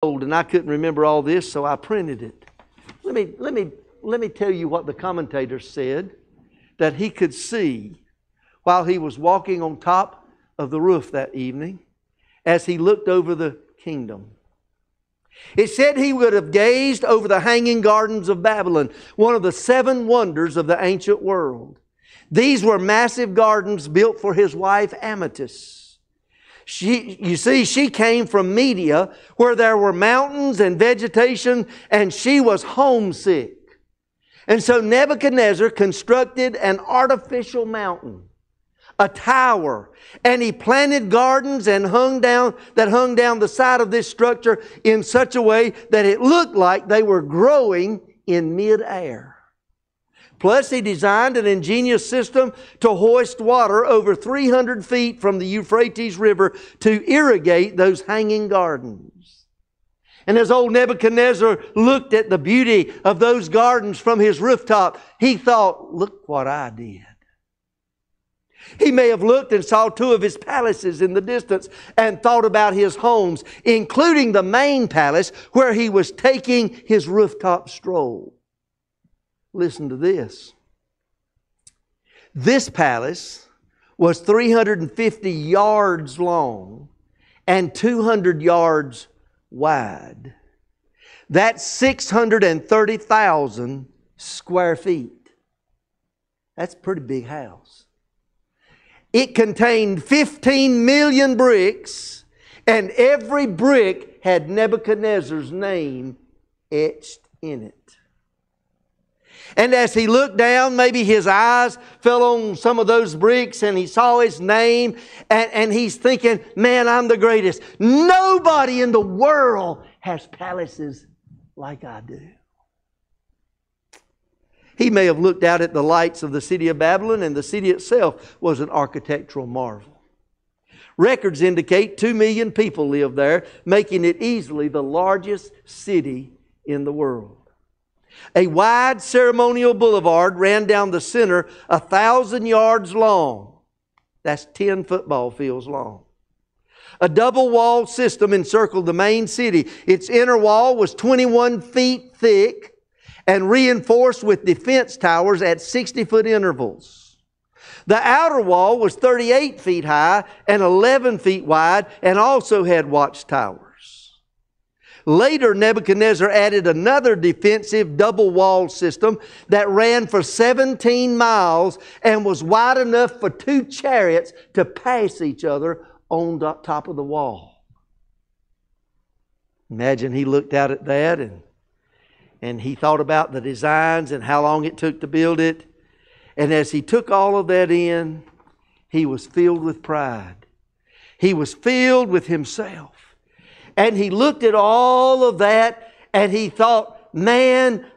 old and I couldn't remember all this, so I printed it. Let me tell you what the commentator said that he could see while he was walking on top of the roof that evening as he looked over the kingdom. It said he would have gazed over the hanging gardens of Babylon, one of the 7 wonders of the ancient world. These were massive gardens built for his wife Amytis. She came from Media, where there were mountains and vegetation, and she was homesick. And so Nebuchadnezzar constructed an artificial mountain, a tower, and he planted gardens and hung down the side of this structure in such a way that it looked like they were growing in midair. Plus, he designed an ingenious system to hoist water over 300 feet from the Euphrates River to irrigate those hanging gardens. And as old Nebuchadnezzar looked at the beauty of those gardens from his rooftop, he thought, look what I did. He may have looked and saw 2 of his palaces in the distance and thought about his homes, including the main palace where he was taking his rooftop stroll. Listen to this. This palace was 350 yards long and 200 yards wide. That's 630,000 square feet. That's a pretty big house. It contained 15 million bricks, and every brick had Nebuchadnezzar's name etched in it. And as he looked down, maybe his eyes fell on some of those bricks and he saw his name and he's thinking, man, I'm the greatest. Nobody in the world has palaces like I do. He may have looked out at the lights of the city of Babylon, and the city itself was an architectural marvel. Records indicate 2 million people live there, making it easily the largest city in the world. A wide ceremonial boulevard ran down the center 1,000 yards long. That's 10 football fields long. A double wall system encircled the main city. Its inner wall was 21 feet thick and reinforced with defense towers at 60-foot intervals. The outer wall was 38 feet high and 11 feet wide and also had watchtowers. Later, Nebuchadnezzar added another defensive double wall system that ran for 17 miles and was wide enough for 2 chariots to pass each other on the top of the wall. Imagine he looked out at that and he thought about the designs and how long it took to build it. And as he took all of that in, he was filled with pride. He was filled with himself. And he looked at all of that and he thought, man,